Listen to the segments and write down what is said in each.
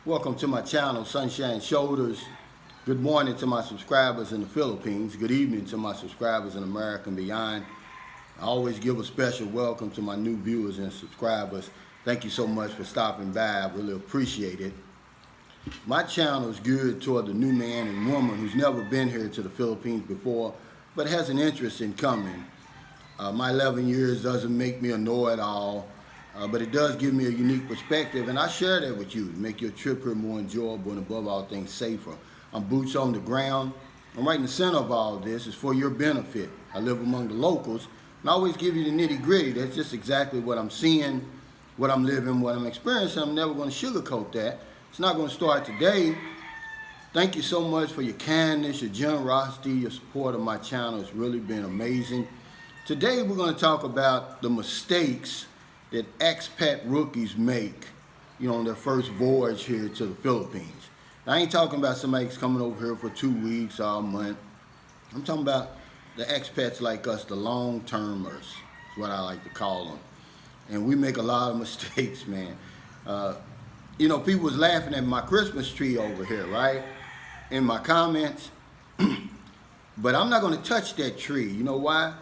Welcome to my channel, Sunshine Shoulders. Good morning to my subscribers in the Philippines. Good evening to my subscribers in America and beyond. I always give a special welcome to my new viewers and subscribers. Thank you so much for stopping by. I really appreciate it. My channel is geared toward the new man and woman who's never been here to the Philippines before, but has an interest in coming. My 11 years doesn't make me a know-it-all. But it does give me a unique perspective, and I share that with you to make your trip here more enjoyable and above all things safer. I'm boots on the ground. I'm right in the center of all this. It's for your benefit. I live among the locals, and I always give you the nitty-gritty. That's just exactly what I'm seeing, what I'm living, what I'm experiencing. I'm never going to sugarcoat that. It's not going to start today. Thank you so much for your kindness, your generosity, your support of my channel. It's really been amazing. Today we're going to talk about the mistakes that expat rookies make, on their first voyage here to the Philippines. Now, I ain't talking about somebody that's coming over here for 2 weeks or a month. I'm talking about the expats like us, the long-termers, is what I like to call them. And we make a lot of mistakes, man. People was laughing at my Christmas tree over here, right? In my comments. But I'm not gonna touch that tree. You know why?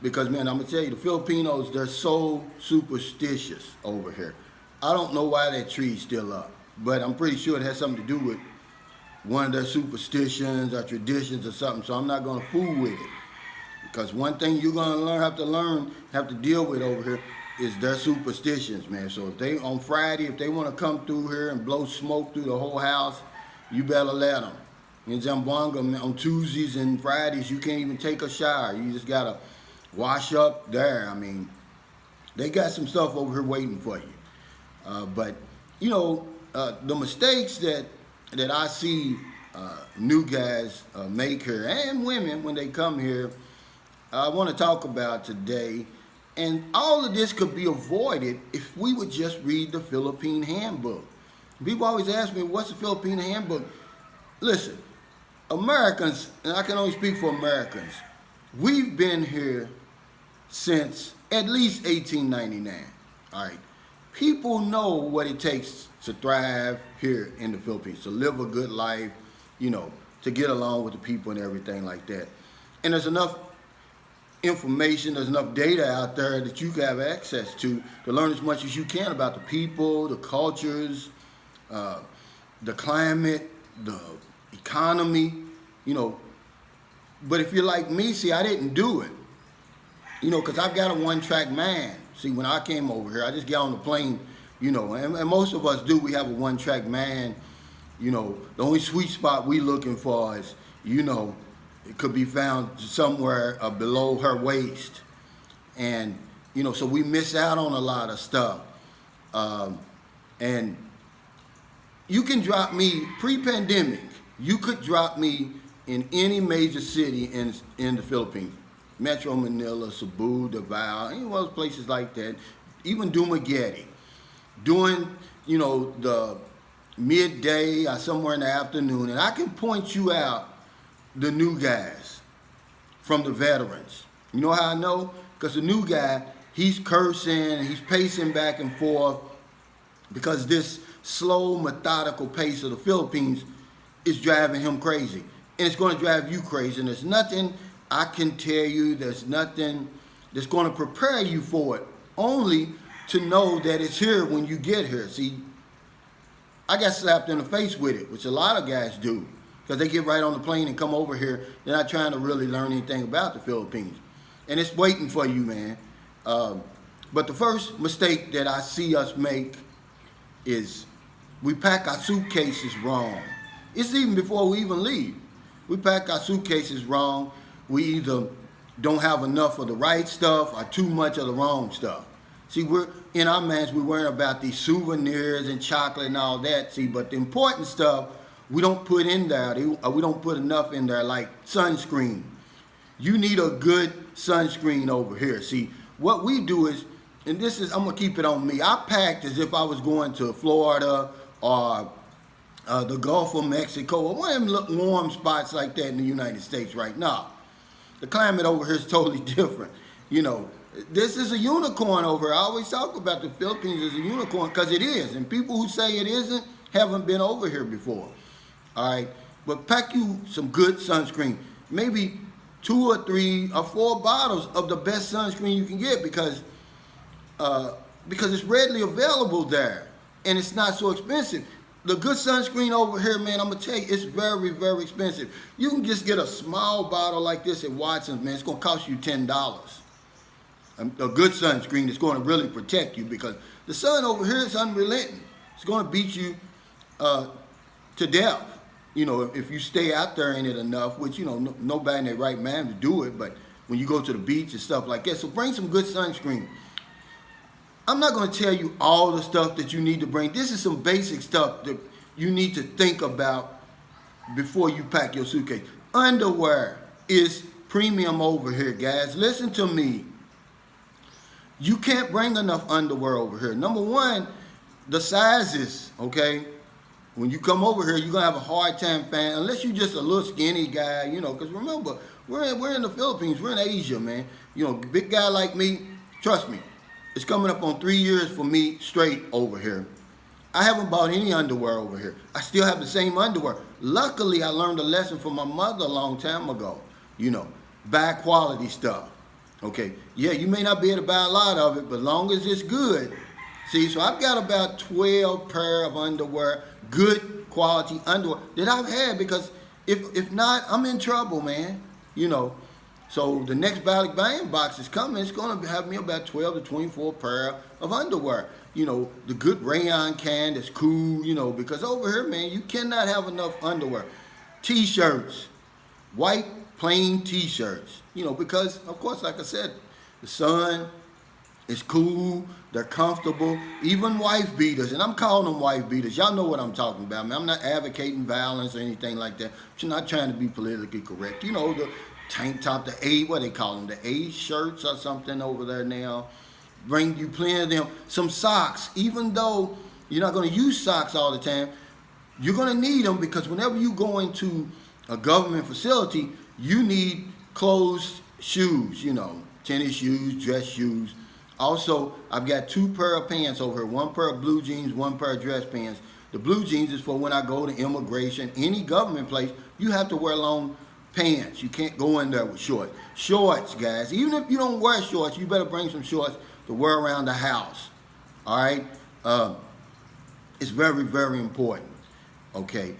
Because, man, I'm going to tell you, the Filipinos, they're so superstitious over here. I don't know why that tree's still up, but I'm pretty sure it has something to do with one of their superstitions or traditions or something, so I'm not going to fool with it. Because one thing you're going to have to deal with over here is their superstitions, man. So if they, on Friday, if they want to come through here and blow smoke through the whole house, you better let them. In Zamboanga, on Tuesdays and Fridays, you can't even take a shower. You just got to wash up there. I mean, they got some stuff over here waiting for you. But the mistakes that I see new guys make here, and women when they come here, I want to talk about today. And all of this could be avoided if we would just read the Philippine Handbook. People always ask me, what's the Philippine Handbook? Listen, Americans, and I can only speak for Americans, we've been here since at least 1899, all right? People know what it takes to thrive here in the Philippines, to live a good life, to get along with the people and everything like that. And there's enough information, there's enough data out there that you can have access to learn as much as you can about the people, the cultures, the climate, the economy, But if you're like me, see, I didn't do it. Because I've got a one-track mind. See, when I came over here, I just get on the plane, and most of us do. We have a one-track mind. The only sweet spot we looking for is, it could be found somewhere below her waist. And, so we miss out on a lot of stuff. And you can drop me, pre-pandemic, you could drop me in any major city in the Philippines. Metro Manila, Cebu, Davao, any of those places like that, even Dumaguete. During, the midday or somewhere in the afternoon, and I can point you out the new guys from the veterans. You know how I know? Because the new guy, he's cursing, he's pacing back and forth because this slow, methodical pace of the Philippines is driving him crazy. And it's going to drive you crazy, and there's nothing I can tell you, there's nothing that's going to prepare you for it, only to know that it's here when you get here. See, I got slapped in the face with it, which a lot of guys do, because they get right on the plane and come over here. They're not trying to really learn anything about the Philippines. And it's waiting for you, man. But the first mistake that I see us make is we pack our suitcases wrong. It's even before we even leave. We pack our suitcases wrong. We either don't have enough of the right stuff or too much of the wrong stuff. See, we're in our minds, we're worrying about these souvenirs and chocolate and all that. See, but the important stuff we don't put in there. We don't put enough in there, like sunscreen. You need a good sunscreen over here. See, what we do is, and this is, I'm gonna keep it on me. I packed as if I was going to Florida or the Gulf of Mexico or one of them warm spots like that in the United States right now. The climate over here is totally different. This is a unicorn over here. I always talk about the Philippines as a unicorn because it is. And people who say it isn't, haven't been over here before. All right, but pack you some good sunscreen, maybe 2 or 3 or 4 bottles of the best sunscreen you can get, because it's readily available there and it's not so expensive. The good sunscreen over here, man, I'm gonna tell you, it's very, very expensive. You can just get a small bottle like this at Watson's, man. It's gonna cost you $10. A good sunscreen is going to really protect you, because the sun over here is unrelenting. It's going to beat you to death, you know, if you stay out there in it enough, which, you know, nobody in their right mind to do it, but when you go to the beach and stuff like that. So bring some good sunscreen. I'm not going to tell you all the stuff that you need to bring. This is some basic stuff that you need to think about before you pack your suitcase. Underwear is premium over here, guys. Listen to me. You can't bring enough underwear over here. Number one, the sizes, okay? When you come over here, you're going to have a hard time finding, unless you're just a little skinny guy, you know, because remember, we're in the Philippines, we're in Asia, man. You know, big guy like me, trust me, it's coming up on 3 years for me straight over here. I haven't bought any underwear over here. I still have the same underwear. Luckily, I learned a lesson from my mother a long time ago, you know, buy quality stuff. Okay, yeah, you may not be able to buy a lot of it, but as long as it's good. See, so I've got about 12 pair of underwear, good quality underwear that I've had, because if not, I'm in trouble, man. You know, so the next buying box is coming. It's going to have me about 12 to 24 pair of underwear. You know, the good rayon kind that's cool, you know, because over here, man, you cannot have enough underwear. T-shirts, white plain T-shirts, you know, because, of course, like I said, the sun is cool, they're comfortable, even wife beaters, and I'm calling them wife beaters. Y'all know what I'm talking about, man. I'm not advocating violence or anything like that. I'm not trying to be politically correct. You know, the tank top, the A, what they call them, the A shirts or something over there now. Bring you plenty of them. Some socks, even though you're not going to use socks all the time, you're going to need them, because whenever you go into a government facility, you need closed shoes, you know, tennis shoes, dress shoes. Also, I've got 2 pair of pants over here, 1 pair of blue jeans, 1 pair of dress pants. The blue jeans is for when I go to immigration. Any government place, you have to wear long pants. You can't go in there with shorts. Shorts, guys. Even if you don't wear shorts, you better bring some shorts to wear around the house. All right? It's very, very important. Okay?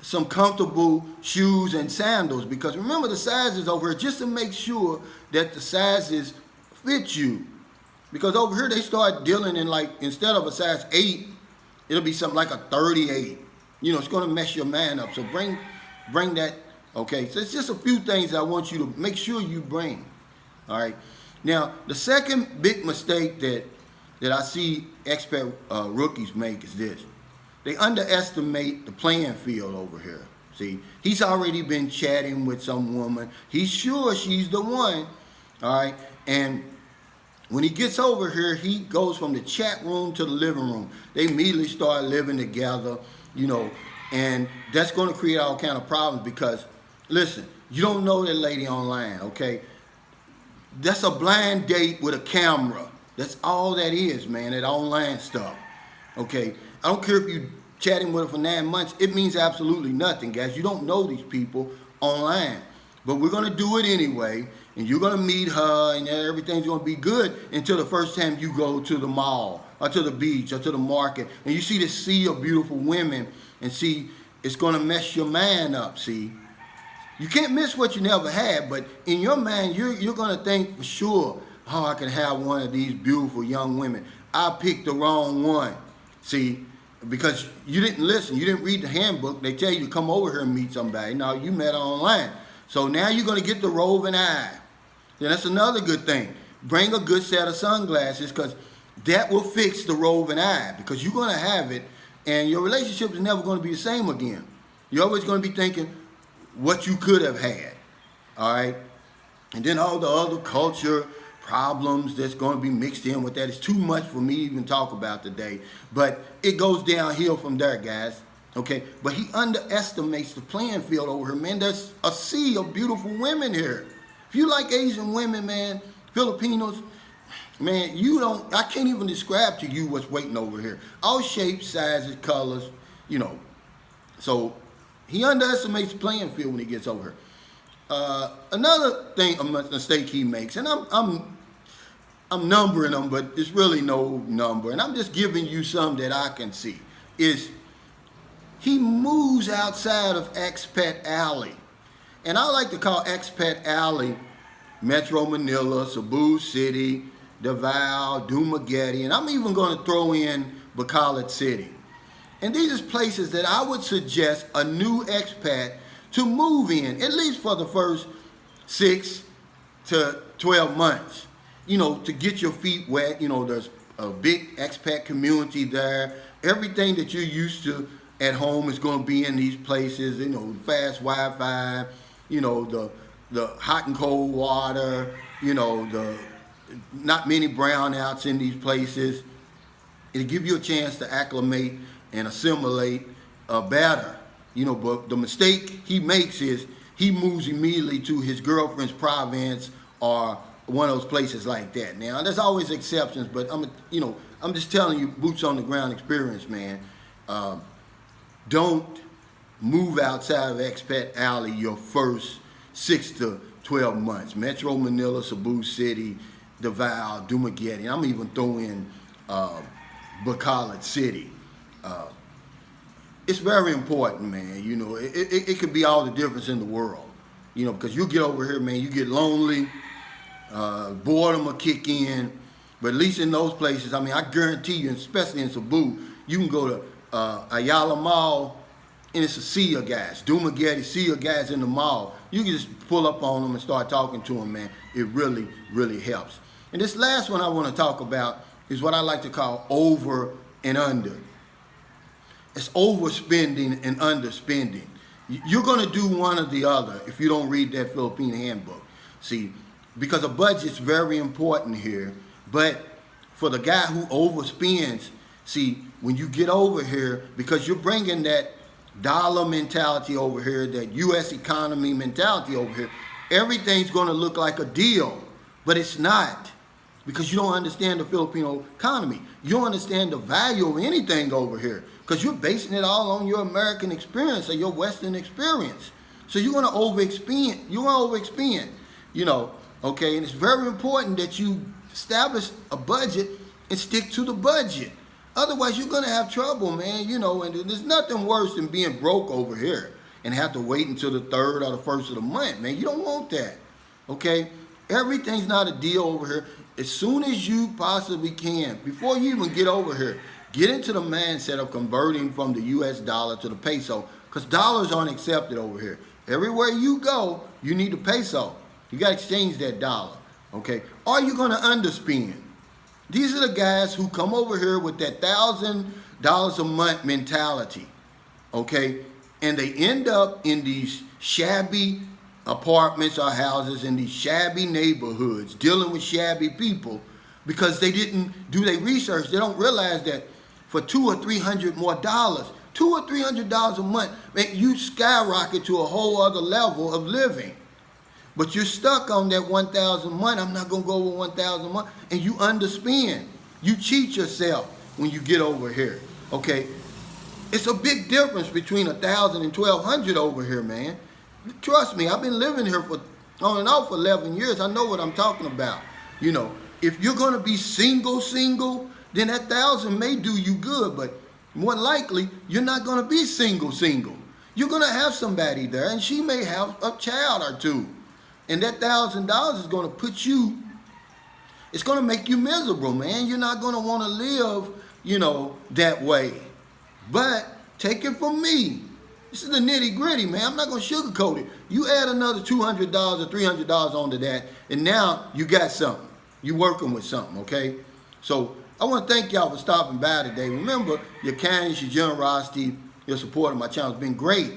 Some comfortable shoes and sandals, because remember the sizes over here, just to make sure that the sizes fit you. Because over here they start dealing in, like, instead of a size 8, it'll be something like a 38. You know, it's going to mess your man up. So bring that. Okay, so it's just a few things I want you to make sure you bring. All right. Now, the second big mistake that I see expat rookies make is this. They underestimate the playing field over here. See, he's already been chatting with some woman. He's sure she's the one, all right? And when he gets over here, he goes from the chat room to the living room. They immediately start living together, you know, and that's going to create all kind of problems, because, listen, you don't know that lady online, okay? That's a blind date with a camera. That's all that is, man, that online stuff, okay? I don't care if you're chatting with her for 9 months. It means absolutely nothing, guys. You don't know these people online. But we're going to do it anyway, and you're going to meet her, and everything's going to be good until the first time you go to the mall or to the beach or to the market, and you see this sea of beautiful women, and see, it's going to mess your mind up, see. You can't miss what you never had, but in your mind, you're going to think for sure, oh, I can have one of these beautiful young women. I picked the wrong one, see. Because you didn't listen, you didn't read the handbook. They tell you to come over here and meet somebody. Now you met her online. So now you're going to get the roving eye. Then that's another good thing. Bring a good set of sunglasses, because that will fix the roving eye, because you're going to have it, and your relationship is never going to be the same again. You're always going to be thinking what you could have had. All right? And then all the other culture problems that's going to be mixed in with that. It's too much for me to even talk about today. But it goes downhill from there, guys. Okay? But he underestimates the playing field over here, man. There's a sea of beautiful women here. If you like Asian women, man, Filipinos, Man, I can't even describe to you what's waiting over here. All shapes, sizes, colors, you know. So he underestimates the playing field when he gets over here. Another thing, a mistake he makes, and I'm numbering them, but it's really no number, and I'm just giving you some that I can see, is he moves outside of Expat Alley. And I like to call Expat Alley Metro Manila, Cebu City, Davao, Dumaguete, and I'm even going to throw in Bacolod City. And these are places that I would suggest a new expat to move in, at least for the first 6 to 12 months, you know, to get your feet wet. You know, there's a big expat community there. Everything that you're used to at home is going to be in these places, you know, fast Wi-Fi, you know, the hot and cold water, you know, the not many brownouts in these places. It'll give you a chance to acclimate and assimilate better. You know, but the mistake he makes is he moves immediately to his girlfriend's province or one of those places like that. Now, there's always exceptions, but I'm just telling you, boots on the ground experience, man. Don't move outside of Expat Alley your first 6 to 12 months. Metro Manila, Cebu City, Davao, Dumaguete, and I'm even throwing Bacolod City. It's very important, man. You know, it could be all the difference in the world. You know, because you get over here, man, you get lonely, boredom will kick in. But at least in those places, I mean, I guarantee you, especially in Cebu, you can go to Ayala Mall, and it's a sea of guys. Dumaguete, sea of guys in the mall. You can just pull up on them and start talking to them, man. It really, really helps. And this last one I want to talk about is what I like to call over and under. It's overspending and underspending. You're going to do one or the other if you don't read that Philippine handbook. See, because a budget's very important here, but for the guy who overspends, see, when you get over here, because you're bringing that dollar mentality over here, that U.S. economy mentality over here, everything's going to look like a deal, but it's not, because you don't understand the Filipino economy. You don't understand the value of anything over here, because you're basing it all on your American experience or your Western experience. So you're going to overexpend. You're going to overexpend, you know, okay? And it's very important that you establish a budget and stick to the budget. Otherwise, you're going to have trouble, man, you know, and there's nothing worse than being broke over here and have to wait until the 3rd or the 1st of the month, man. You don't want that, okay? Everything's not a deal over here. As soon as you possibly can, before you even get over here, get into the mindset of converting from the U.S. dollar to the peso, because dollars aren't accepted over here. Everywhere you go, you need the peso. You got to exchange that dollar, okay? Or you're going to underspend. These are the guys who come over here with that $1,000 a month mentality, okay? And they end up in these shabby apartments or houses in these shabby neighborhoods dealing with shabby people because they didn't do their research. They don't realize that for $200 or $300 more dollars, $200 or $300 a month, man, you skyrocket to a whole other level of living. But you're stuck on that 1,000 a month. I'm not going to go over 1,000 a month. And you underspend. You cheat yourself when you get over here, okay? It's a big difference between 1,000 and 1,200 over here, man. Trust me, I've been living here for on and off for 11 years. I know what I'm talking about. You know, if you're going to be single, then that 1,000 may do you good, but more likely, you're not going to be single. You're going to have somebody there, and she may have a child or two. And that $1,000 is going to put you, it's going to make you miserable, man. You're not going to want to live, you know, that way. But take it from me. This is the nitty gritty, man. I'm not going to sugarcoat it. You add another $200 or $300 onto that, and now you got something. You're working with something, okay? So I want to thank y'all for stopping by today. Remember, your kindness, your generosity, your support of my channel has been great.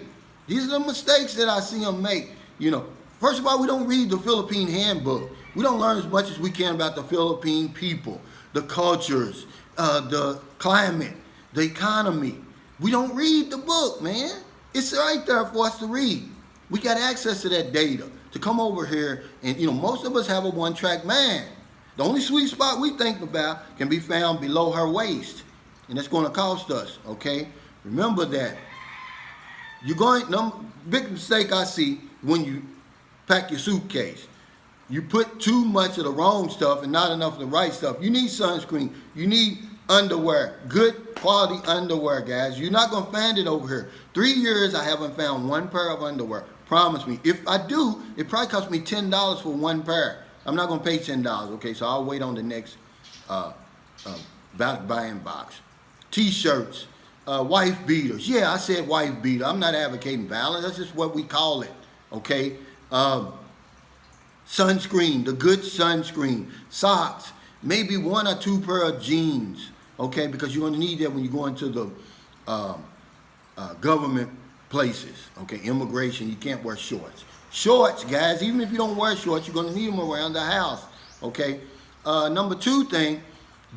These are the mistakes that I see them make, you know. First of all, we don't read the Philippine handbook. We don't learn as much as we can about the Philippine people, the cultures, the climate, the economy. We don't read the book, man. It's right there for us to read. We got access to that data to come over here and, you know, most of us have a one-track mind. The only sweet spot we think about can be found below her waist. And that's going to cost us, okay? Remember that. Big mistake I see when you pack your suitcase. You put too much of the wrong stuff and not enough of the right stuff. You need sunscreen. You need underwear. Good quality underwear, guys. You're not going to find it over here. 3 years I haven't found one pair of underwear. Promise me. If I do, it probably costs me $10 for one pair. I'm not going to pay $10, okay? So I'll wait on the next buying box. T-shirts, wife beaters. Yeah, I said wife beater. I'm not advocating violence. That's just what we call it, okay? Sunscreen, the good sunscreen. Socks, maybe 1 or 2 pair of jeans, okay? Because you're going to need that when you go into the government places, okay? Immigration, you can't wear shorts. Shorts, guys, even if you don't wear shorts, you're going to need them around the house, okay? Number 2 thing,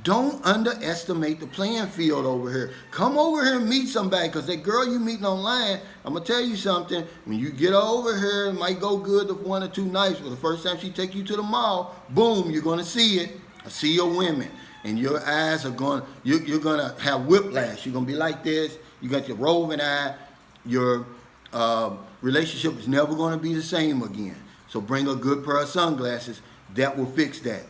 don't underestimate the playing field over here. Come over here and meet somebody, because that girl you meeting online, I'm going to tell you something. When you get over here, it might go good for 1 or 2 nights, but the first time she take you to the mall, boom, you're going to see it. A sea of women. And your eyes are going, you're going to have whiplash. You're going to be like this. You got your roving eye. Your relationship is never going to be the same again. So bring a good pair of sunglasses. That will fix that.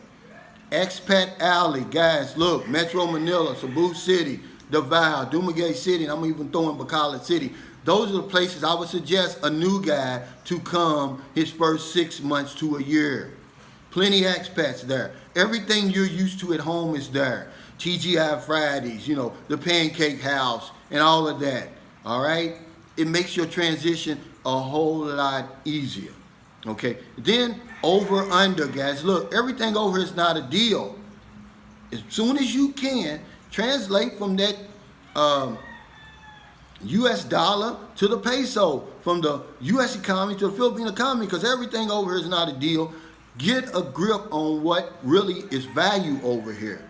Expat Alley, guys, look, Metro Manila, Cebu City, Davao, Dumaguete City, and I'm even throwing Bacolod City. Those are the places I would suggest a new guy to come his first 6 months to a year. Plenty of expats there. Everything you're used to at home is there. TGI Fridays, you know, the Pancake House, and all of that, all right? It makes your transition a whole lot easier. Okay, then over under, guys. Look, everything over here is not a deal. As soon as you can, translate from that U.S. dollar to the peso, from the U.S. economy to the Philippine economy, because everything over here is not a deal. Get a grip on what really is value over here.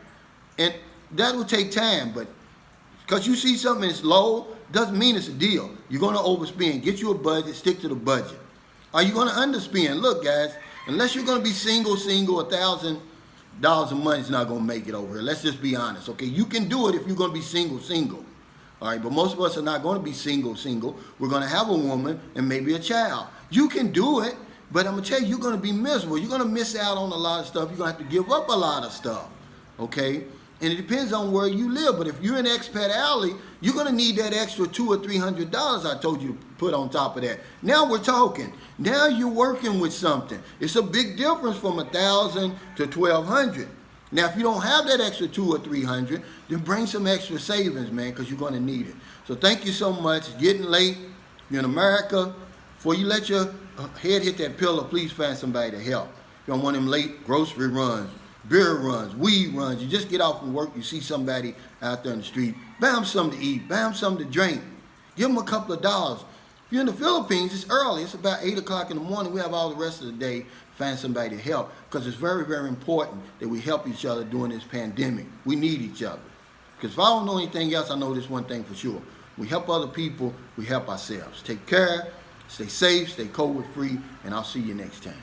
And that will take time, but because you see something that's low, doesn't mean it's a deal. You're going to overspend. Get you a budget, stick to the budget. Are you going to underspend? Look, guys, unless you're going to be single, $1,000 a month is not going to make it over here. Let's just be honest, okay? You can do it if you're going to be single. All right, but most of us are not going to be single. We're going to have a woman and maybe a child. You can do it, but I'm going to tell you, you're going to be miserable. You're going to miss out on a lot of stuff. You're going to have to give up a lot of stuff, okay? And it depends on where you live. But if you're in Expat Alley, you're going to need that extra $200 or $300 I told you to put on top of that. Now we're talking. Now you're working with something. It's a big difference from $1,000 to $1,200. Now, if you don't have that extra $200 or $300, then bring some extra savings, man, because you're going to need it. So thank you so much. It's getting late. You're in America. Before you let your head hit that pillow, please find somebody to help. You don't want them late grocery runs, beer runs, weed runs. You just get off from work, you see somebody out there in the street, buy them something to eat, buy them something to drink. Give them a couple of dollars. If you're in the Philippines, it's early. It's about 8 o'clock in the morning. We have all the rest of the day. Find somebody to help, because it's very, very important that we help each other during this pandemic. We need each other. Because if I don't know anything else, I know this one thing for sure. We help other people, we help ourselves. Take care, stay safe, stay COVID free, and I'll see you next time.